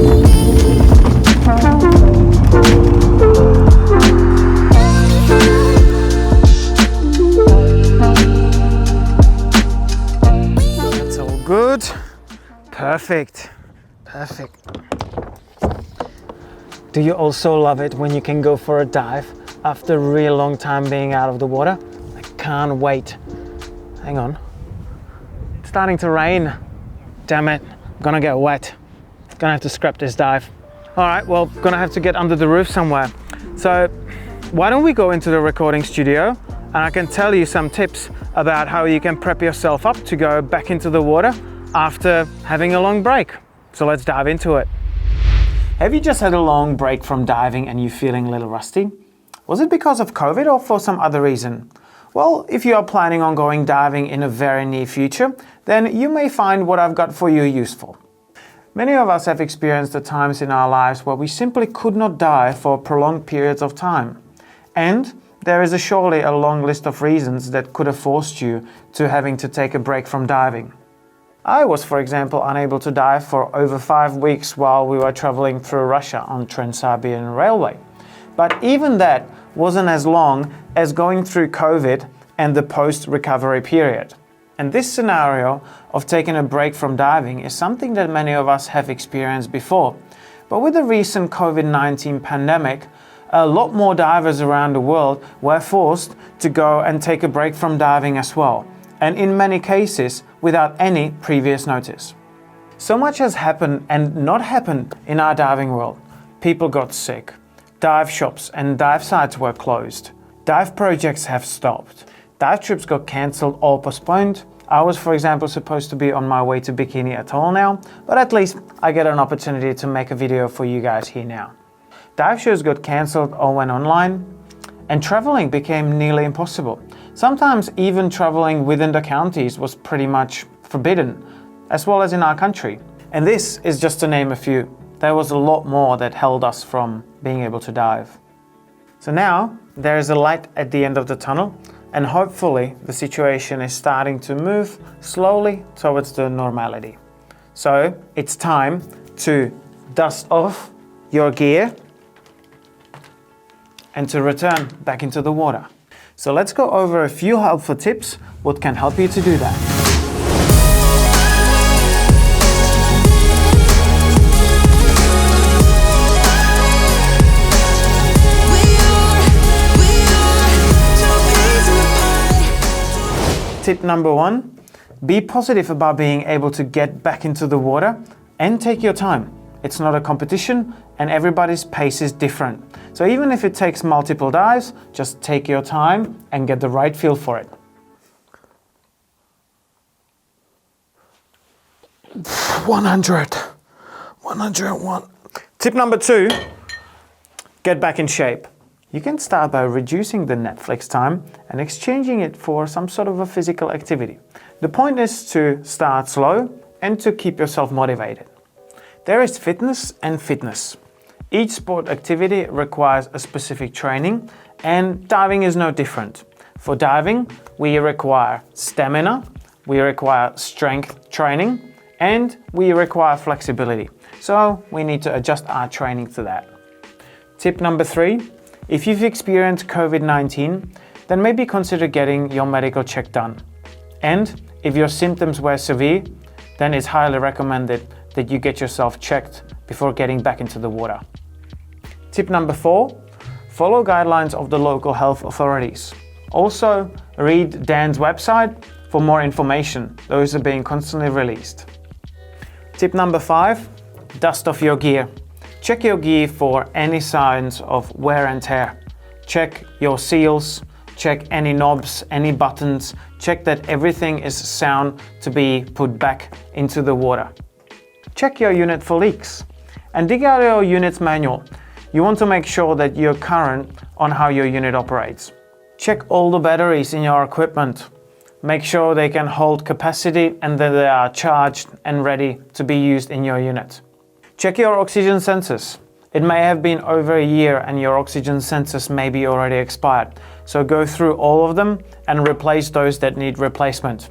That's all good. Perfect. Perfect. Do you also love it when you can go for a dive after a real long time being out of the water? I can't wait. Hang on. It's starting to rain. Damn it. I'm gonna get wet. Gonna have to scrap this dive. All right, well, gonna have to get under the roof somewhere. So why don't we go into the recording studio and I can tell you some tips about how you can prep yourself up to go back into the water after having a long break. So let's dive into it. Have you just had a long break from diving and you're feeling a little rusty? Was it because of COVID or for some other reason? Well, if you are planning on going diving in a very near future, then you may find what I've got for you useful. Many of us have experienced the times in our lives where we simply could not dive for prolonged periods of time. And there is surely a long list of reasons that could have forced you to having to take a break from diving. I was, for example, unable to dive for over 5 weeks while we were traveling through Russia on Trans-Siberian Railway. But even that wasn't as long as going through COVID and the post-recovery period. And this scenario of taking a break from diving is something that many of us have experienced before. But with the recent COVID-19 pandemic, a lot more divers around the world were forced to go and take a break from diving as well, and in many cases without any previous notice. So much has happened and not happened in our diving world. People got sick, dive shops and dive sites were closed, dive projects have stopped, dive trips got cancelled or postponed. I was, for example, supposed to be on my way to Bikini Atoll now, but at least I get an opportunity to make a video for you guys here now. Dive shows got cancelled or went online, and traveling became nearly impossible. Sometimes even traveling within the counties was pretty much forbidden, as well as in our country. And this is just to name a few. There was a lot more that held us from being able to dive. So now there is a light at the end of the tunnel, and hopefully the situation is starting to move slowly towards the normality. So it's time to dust off your gear and to return back into the water. So let's go over a few helpful tips what can help you to do that. Tip number 1, be positive about being able to get back into the water and take your time. It's not a competition and everybody's pace is different. So even if it takes multiple dives, just take your time and get the right feel for it. 101. Tip number 2, get back in shape. You can start by reducing the Netflix time and exchanging it for some sort of a physical activity. The point is to start slow and to keep yourself motivated. There is fitness and fitness. Each sport activity requires a specific training, and diving is no different. For diving, we require stamina, we require strength training, and we require flexibility. So we need to adjust our training to that. Tip number 3, if you've experienced COVID-19, then maybe consider getting your medical check done. And if your symptoms were severe, then it's highly recommended that you get yourself checked before getting back into the water. Tip number 4, follow guidelines of the local health authorities. Also, read Dan's website for more information. Those are being constantly released. Tip number 5, dust off your gear. Check your gear for any signs of wear and tear. Check your seals, check any knobs, any buttons, check that everything is sound to be put back into the water. Check your unit for leaks and dig out your unit's manual. You want to make sure that you're current on how your unit operates. Check all the batteries in your equipment. Make sure they can hold capacity and that they are charged and ready to be used in your unit. Check your oxygen sensors. It may have been over a year and your oxygen sensors may be already expired. So go through all of them and replace those that need replacement.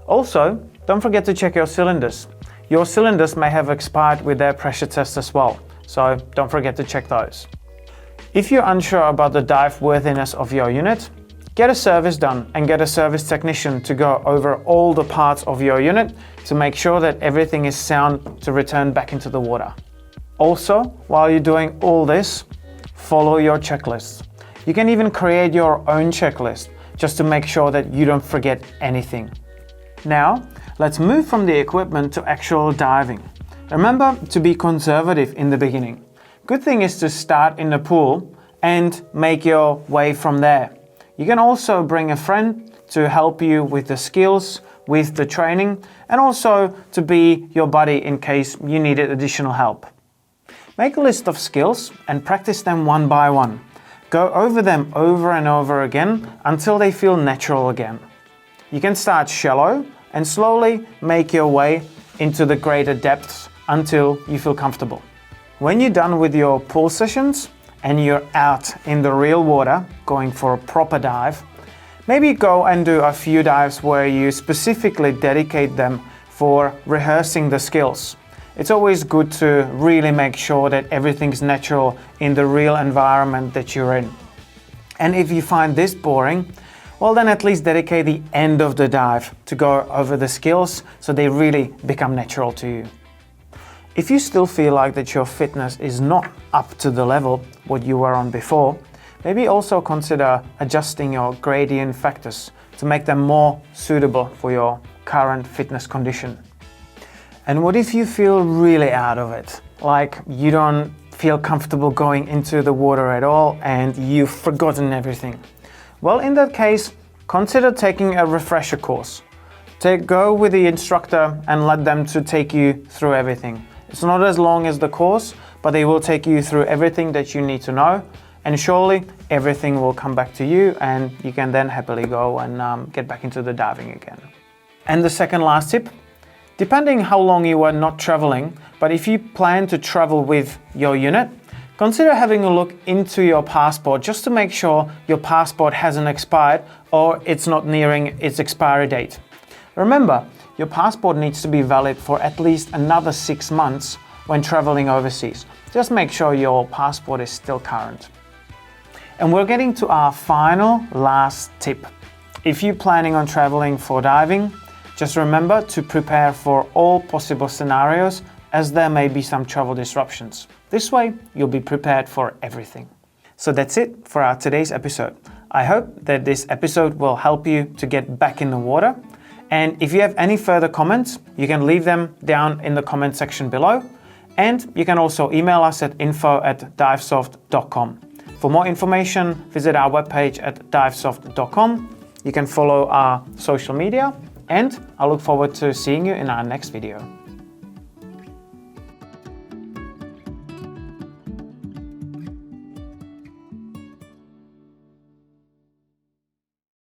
Also, don't forget to check your cylinders. your cylinders may have expired with their pressure test as well, so don't forget to check those. If you're unsure about the dive worthiness of your unit, get a service done and get a service technician to go over all the parts of your unit to make sure that everything is sound to return back into the water. Also, while you're doing all this, follow your checklist. You can even create your own checklist just to make sure that you don't forget anything. Now, let's move from the equipment to actual diving. Remember to be conservative in the beginning. Good thing is to start in the pool and make your way from there. You can also bring a friend to help you with the skills, with the training, and also to be your buddy in case you needed additional help. Make a list of skills and practice them one by one. Go over them over and over again until they feel natural again. You can start shallow and slowly make your way into the greater depths until you feel comfortable. When you're done with your pool sessions and you're out in the real water going for a proper dive, maybe go and do a few dives where you specifically dedicate them for rehearsing the skills. It's always good to really make sure that everything's natural in the real environment that you're in. And if you find this boring, well then at least dedicate the end of the dive to go over the skills so they really become natural to you. If you still feel like that your fitness is not up to the level what you were on before, maybe also consider adjusting your gradient factors to make them more suitable for your current fitness condition. And what if you feel really out of it? Like you don't feel comfortable going into the water at all and you've forgotten everything? Well, in that case, consider taking a refresher course. Go with the instructor and let them to take you through everything. It's not as long as the course, but they will take you through everything that you need to know, and surely everything will come back to you and you can then happily go and get back into the diving again. And the second last tip, depending how long you are not traveling, but if you plan to travel with your unit, consider having a look into your passport just to make sure your passport hasn't expired or it's not nearing its expiry date. Remember, your passport needs to be valid for at least another 6 months when traveling overseas. Just make sure your passport is still current. And we're getting to our last tip. If you're planning on traveling for diving, just remember to prepare for all possible scenarios as there may be some travel disruptions. This way, you'll be prepared for everything. So that's it for our today's episode. I hope that this episode will help you to get back in the water. And if you have any further comments, you can leave them down in the comment section below. And you can also email us at info@divesoft.com. For more information, visit our webpage at divesoft.com. You can follow our social media, and I look forward to seeing you in our next video.